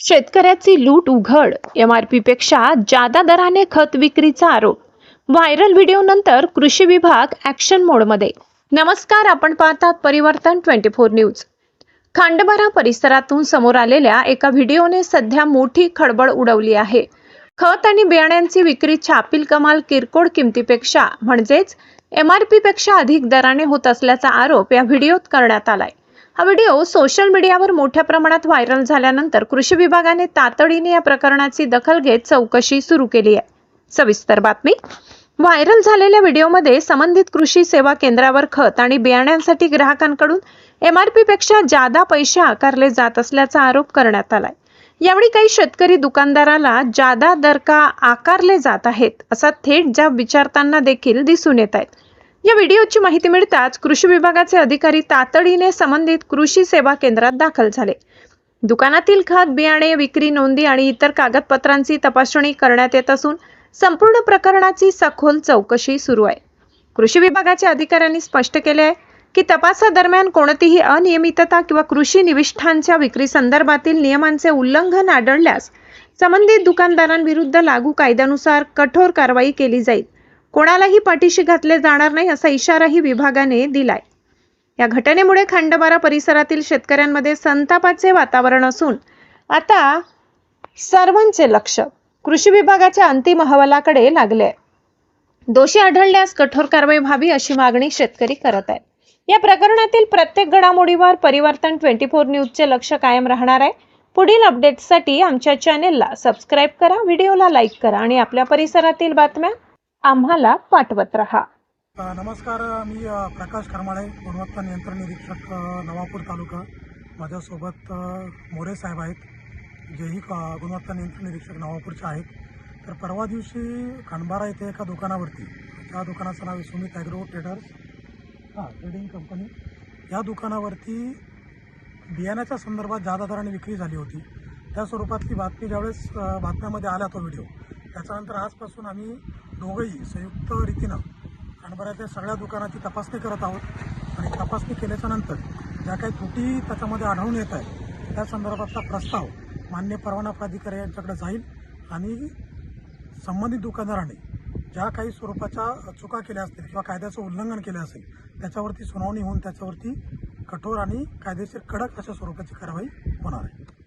शेतकऱ्याची लूट उघड. एमआरपी पेक्षा जादा दराने खत विक्रीचा आरोप. व्हायरल व्हिडिओ नंतर कृषी विभाग ऍक्शन मोडमध्ये. नमस्कार, आपण पाहतात परिवर्तन 24 न्यूज. खांडबारा परिसरातून समोर आलेल्या एका व्हिडिओने सध्या मोठी खळबळ उडवली आहे. खत आणि बियाण्यांची विक्री छापील कमाल किरकोळ किमतीपेक्षा म्हणजेच एमआरपी पेक्षा अधिक दराने होत असल्याचा आरोप या व्हिडिओत करण्यात आलाय. हा व्हिडिओ सोशल मीडियावर मोठ्या प्रमाणात व्हायरल झाल्यानंतर कृषी विभागाने तातडीने या प्रकरणाची दखल घेत चौकशी सुरू केली आहे. सविस्तर बातमी. व्हायरल झालेल्या व्हिडिओमध्ये संबंधित कृषी सेवा केंद्रावर खत आणि बियाण्यांसाठी ग्राहकांकडून एमआरपी पेक्षा जादा पैसे आकारले जात असल्याचा आरोप करण्यात आलाय. यावेळी काही शेतकरी दुकानदाराला जादा दर का आकारले जात आहेत असा थेट जाब विचारताना देखील दिसून येत आहेत. या व्हिडिओची माहिती मिळताच कृषी विभागाचे अधिकारी तातडीने संबंधित कृषी सेवा केंद्रात दाखल झाले. दुकानातील खत, बियाणे, विक्री नोंदी आणि इतर कागदपत्रांची तपासणी करण्यात येत असून संपूर्ण प्रकरणाची सखोल चौकशी सुरू आहे. कृषी विभागाच्या अधिकाऱ्यांनी स्पष्ट केले आहे की तपासादरम्यान कोणतीही अनियमितता किंवा कृषी निविष्ठांच्या विक्री संदर्भातील नियमांचे उल्लंघन आढळल्यास संबंधित दुकानदारांविरुद्ध लागू कायद्यानुसार कठोर कारवाई केली जाईल. कोणालाही पाठीशी घातले जाणार नाही असा इशाराही विभागाने दिलाय. या घटनेमुळे खांडबारा परिसरातील शेतकऱ्यांमध्ये संतापाचे वातावरण असून आता सर्वांचे लक्ष कृषी विभागाच्या अंतिम अहवालाकडे लागले. दोषी आढळल्यास कठोर कारवाई व्हावी अशी मागणी शेतकरी करत आहेत. या प्रकरणातील प्रत्येक घडामोडीवर परिवर्तन 24 न्यूजचे लक्ष कायम राहणार आहे. पुढील अपडेट्ससाठी आमच्या चॅनेलला सबस्क्राईब करा, व्हिडिओला लाईक करा आणि आपल्या परिसरातील बातम्या आम्हाला पाठवत रहा. नमस्कार, मी प्रकाश करमाळे, गुणवत्ता नियंत्रण निरीक्षक, नवापूर तालुका. माझ्यासोबत मोरे साहेब आहेत, जेही गुणवत्ता नियंत्रण निरीक्षक नवापूरचे आहेत. तर परवा दिवशी खांडबारा येथे एका दुकानावरती, त्या दुकानाचं नाव Sumit agro traders trading company, या दुकानावरती बियाण्याच्या संदर्भात जादा दराने विक्री झाली होती. त्या स्वरूपातली बातमी ज्यावेळेस बातम्यामध्ये आला तो व्हिडिओ, त्याच्यानंतर आजपासून आम्ही दोघंही संयुक्त रीतीनं खांडबाऱ्याच्या सगळ्या दुकानाची तपासणी करत आहोत आणि तपासणी केल्याच्यानंतर ज्या काही त्रुटी त्याच्यामध्ये आढळून येत आहेत त्या संदर्भातला प्रस्ताव मान्य परवाना प्राधिकारी यांच्याकडे जाईल आणि संबंधित दुकानदारांनी ज्या काही स्वरूपाच्या चुका केल्या असतील किंवा कायद्याचं उल्लंघन केलं असेल त्याच्यावरती सुनावणी होऊन त्याच्यावरती कठोर आणि कायदेशीर कडक अशा स्वरूपाची कारवाई होणार आहे.